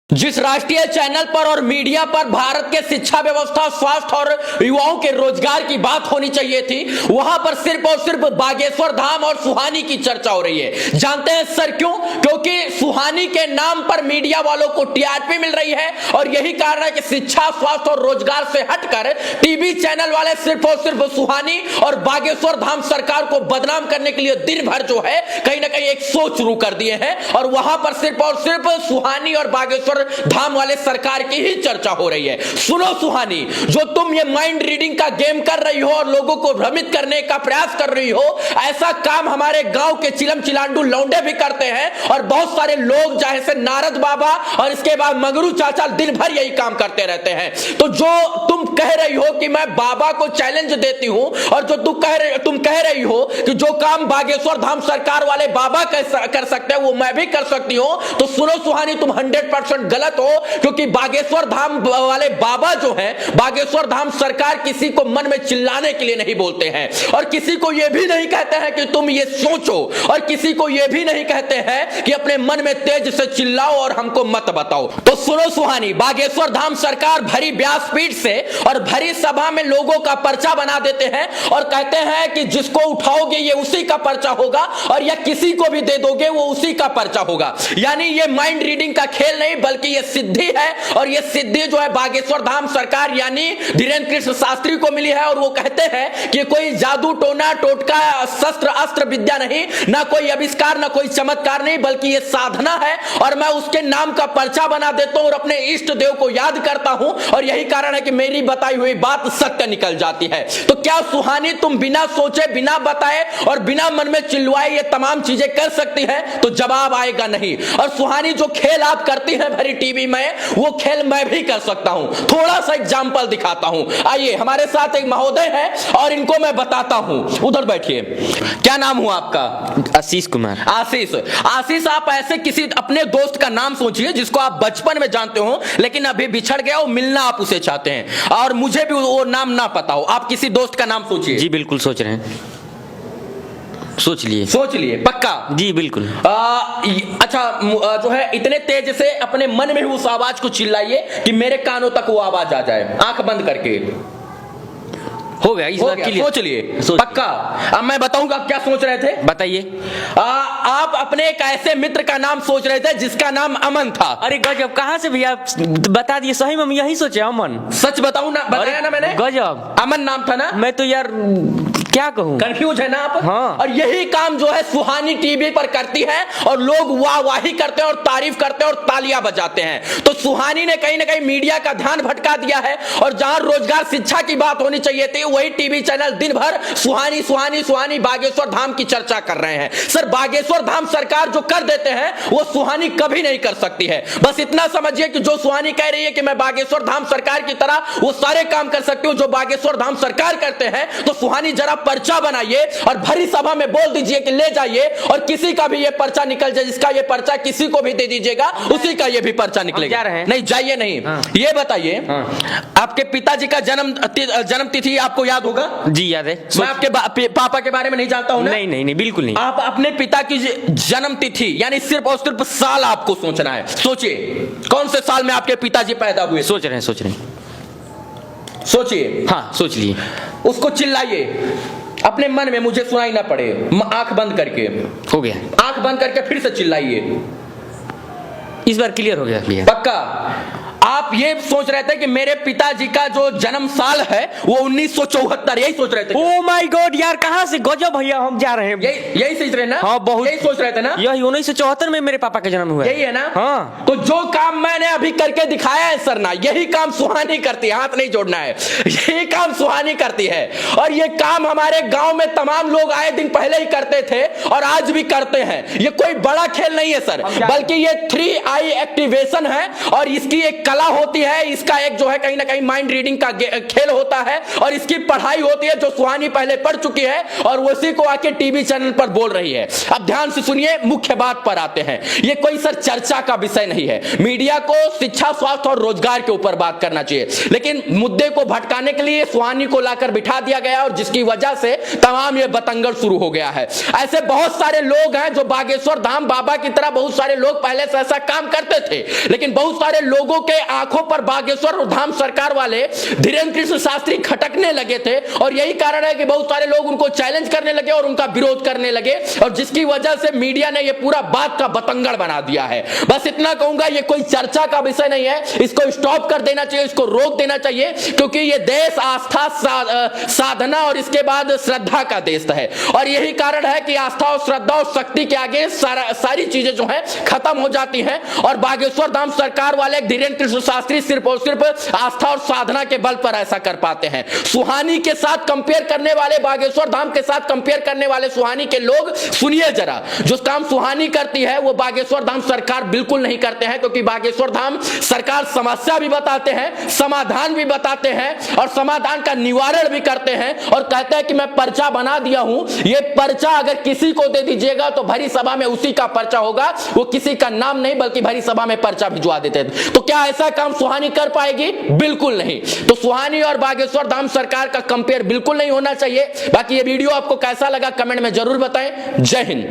जिस राष्ट्रीय चैनल पर और मीडिया पर भारत के शिक्षा व्यवस्था, स्वास्थ्य और युवाओं के रोजगार की बात होनी चाहिए थी, वहां पर सिर्फ और सिर्फ बागेश्वर धाम और सुहानी की चर्चा हो रही है। जानते हैं सर क्यों? क्योंकि सुहानी के नाम पर मीडिया वालों को टीआरपी मिल रही है और यही कारण है कि शिक्षा, स्वास्थ्य और रोजगार से हटकर टीवी चैनल वाले सिर्फ और सिर्फ सुहानी और बागेश्वर धाम सरकार को बदनाम करने के लिए दिन भर जो है कहीं ना कहीं एक शो शुरू कर दिए हैं और वहां पर सिर्फ और सिर्फ सुहानी और बागेश्वर धाम वाले सरकार की ही चर्चा हो रही है। सुनो सुहानी, जो तुम ये माइंड रीडिंग का गेम कर रही हो और लोगों को भ्रमित करने का प्रयास कर रही हो, ऐसा काम हमारे गांव के चिलम चिलांडू लौंडे भी करते हैं और बहुत सारे लोग जैसे नारद बाबा और इसके बाद मगरू चाचा दिन भर यही काम करते रहते हैं। तो जो तुम कह रही हो कि मैं बाबा को चैलेंज देती हूं और जो तुम कह रही हो कि जो काम बागेश्वर धाम सरकार वाले बाबा कर सकते हैं वो मैं भी कर सकती हूं, तो सुनो सुहानी, तुम 100% गलत हो, क्योंकि बागेश्वर धाम वाले बाबा जो हैं, बागेश्वर धाम सरकार किसी को मन में चिल्लाने के लिए नहीं बोलते हैं और किसी को यह भी नहीं कहते हैं कि तुम ये सोचो और किसी को यह भी नहीं कहते हैं कि अपने मन में तेज से चिल्लाओ और हमको मत बताओ। तो सुनो सुहानी, बागेश्वर धाम सरकार भरी व्यासपीठ से और भरी सभा में लोगों का पर्चा बना देते हैं और कहते हैं कि जिसको उठाओगे ये उसी का पर्चा होगा और या किसी को भी दे दोगे वो उसी का पर्चा होगा। यानी ये माइंड रीडिंग का खेल नहीं बल्कि ये सिद्धि है और ये सिद्धि जो है बागेश्वर धाम सरकार यानी धीरेन्द्र कृष्ण शास्त्री को मिली है और वो कहते हैं कि कोई जादू टोना टोटका शस्त्र अस्त्र विद्या नहीं, ना कोई आविष्कार, ना कोई चमत्कार नहीं, बल्कि ये साधना है और मैं उसके नाम का पर्चा बना देता हूं और अपने इष्ट देव को याद करता हूं और यही कारण है कि मेरी बताई हुई बात सत्य निकल जाती है। तो क्या सुहानी तुम बिना सोचे, बिना बताए और बिना मन में चिल्लाए ये तमाम चीजें कर सकती है? तो जवाब आएगा नहीं। और सुहानी जो खेल आप करती है भरी टीवी में, वो खेल मैं भी कर सकता हूं। थोड़ा सा एग्जांपल दिखाता हूं। आइए, हमारे साथ एक महोदय है और इनको मैं बताता हूं। उधर बैठिए। क्या नाम हुआ आपका? आशीष कुमार। आशीष, आप ऐसे किसी अपने दोस्त का नाम सोचिए जिसको आप बचपन में जानते हो लेकिन अभी बिछड़ गया हो, मिलना आप उसे चाहते हैं और मुझे भी वो नाम ना पता हो। आप किसी दोस्त का नाम सोचिए। जी बिल्कुल सोच रहे हैं। सोच लिए पक्का? जी बिल्कुल। अच्छा, जो है इतने तेज से अपने मन में उस आवाज को चिल्लाइए कि मेरे कानों तक वो आवाज आ जाए। आंख बंद करके। हो गया, इस बार क्लियर। सोच लिए पक्का? अब मैं बताऊंगा आप क्या सोच रहे थे। बताइए। आप अपने एक ऐसे मित्र का नाम सोच रहे थे जिसका नाम अमन था। अरे गजब, कहाँ से भैया बता दिए? सही में हम यही सोचे, अमन। सच बताऊं ना, बताया ना मैंने। गजब, अमन नाम था ना। मैं तो यार क्या कहूँ, कंफ्यूज है ना आप? हाँ। और यही काम जो है सुहानी टीवी पर करती है और लोग वाहवाही करते हैं और तारीफ करते हैं और तालियां बजाते हैं। तो सुहानी ने कहीं ना कहीं मीडिया का ध्यान भटका दिया है और जहां रोजगार शिक्षा की बात होनी चाहिए थी वही टीवी चैनल दिन भर सुहानी सुहानी सुहानी बागेश्वर धाम की चर्चा कर रहे हैं। सर, बागेश्वर धाम सरकार जो कर देते हैं वो सुहानी कभी नहीं कर सकती है। बस इतना समझिए कि जो सुहानी कह रही है कि मैं बागेश्वर धाम सरकार की तरह वो सारे काम कर सकती हूं जो बागेश्वर धाम सरकार करते हैं, तो सुहानी जरा पर्चा बनाइए और भरी सभा में बोल दीजिए कि ले जाइए और किसी का भी ये पर्चा निकल जाए, जिसका ये पर्चा किसी को भी दे दीजिएगा उसी का ये भी पर्चा निकलेगा। नहीं जाइए, नहीं। हाँ। ये बताइए, आपके पिताजी का जन्म तिथि आपको याद होगा? जी याद है। मैं आपके पापा के बारे में नहीं जानता हूं ना? नहीं बिल्कुल नहीं। आप अपने पिता की जन्म तिथि यानी सिर्फ और सिर्फ साल आपको सोचना है। सोचिए कौन से साल में आपके पिताजी पैदा हुए। सोच रहे हैं। सोचिए। हाँ, सोच लिए। उसको चिल्लाइए अपने मन में, मुझे सुनाई ना पड़े। आंख बंद करके। हो गया। आंख बंद करके फिर से चिल्लाइए। इस बार क्लियर हो गया भैया। पक्का? आप ये सोच रहे थे कि मेरे पिताजी का जो जन्म साल है वो 1974, यही सोच रहे थे? ओ माय गॉड यार, कहाँ से? गजब भैया, हम जा रहे हैं। यही सोच रहे ना? हाँ, बहुत। यही सोच रहे थे ना? यही 1974 में मेरे पापा का जन्म हुआ। यही है ना? हाँ। तो जो काम मैंने अभी करके दिखाया है सर ना, यही काम सुहानी करती है। हाथ नहीं जोड़ना है। यही काम सुहानी करती है और ये काम हमारे गांव में तमाम लोग आए दिन पहले ही करते थे और आज भी करते हैं। ये कोई बड़ा खेल नहीं है सर, बल्कि ये 3 आई एक्टिवेशन है और इसकी एक कला होती है, इसका एक जो है कहीं ना कहीं माइंड रीडिंग का खेल होता है और इसकी पढ़ाई होती है जो सुहानी पहले पढ़ चुकी है और उसी को आके टीवी चैनल पर बोल रही है। अब ध्यान से सुनिए, मुख्य बात पर आते हैं। ये कोई सर चर्चा का विषय नहीं है। मीडिया को शिक्षा, स्वास्थ्य और रोजगार के ऊपर बात करना चाहिए, लेकिन मुद्दे को भटकाने के लिए सुहानी को लाकर बिठा दिया गया और जिसकी वजह से तमाम ये बतंगड़ शुरू हो गया है। ऐसे बहुत सारे लोग हैं जो बागेश्वर धाम बाबा की तरह बहुत सारे लोग पहले से ऐसा काम करते थे, लेकिन बहुत सारे लोगों के आंखों पर बागेश्वर धाम सरकार वाले धीरेन्द्र कृष्ण शास्त्री खटकने लगे थे और यही कारण है कि बहुत सारे लोग उनको चैलेंज करने लगे और उनका विरोध करने लगे और जिसकी वजह से मीडिया ने यह पूरा बात का बतंगड़ बना दिया है। बस इतना कहूंगा, यह कोई चर्चा का विषय नहीं है, इसको स्टॉप कर देना चाहिए, इसको रोक देना चाहिए, क्योंकि यह देश आस्था, साधना और इसके बाद श्रद्धा का देश है और यही कारण है कि आस्था और श्रद्धा और शक्ति के आगे सारी चीजें जो है खत्म हो जाती हैं और बागेश्वर धाम सरकार वाले धीरेन्द्र कृष्ण शास्त्री सिर्फ और सिर्फ आस्था और साधना के बल पर ऐसा कर पाते हैं। सुहानी के साथ कंपेयर करने वाले, बागेश्वर धाम के साथ कंपेयर करने वाले सुहानी के लोग सुनिए जरा, जो काम सुहानी करती है वो बागेश्वर धाम सरकार बिल्कुल नहीं करते हैं, क्योंकि बागेश्वर धाम सरकार समस्या भी बताते हैं, समाधान भी बताते हैं और समाधान का निवारण भी करते हैं और कहते हैं कि मैं पर्चा बना दिया हूं, ये पर्चा अगर किसी को दे दीजिएगा तो भरी सभा में उसी का पर्चा होगा, वो किसी का नाम नहीं बल्कि भरी सभा में पर्चा भिजवा देते थे। तो क्या ऐसा काम सुहानी कर पाएगी? बिल्कुल नहीं। तो सुहानी और बागेश्वर धाम सरकार का कंपेयर बिल्कुल नहीं होना चाहिए। बाकी ये वीडियो आपको कैसा लगा कमेंट में जरूर बताएं। जय हिंद।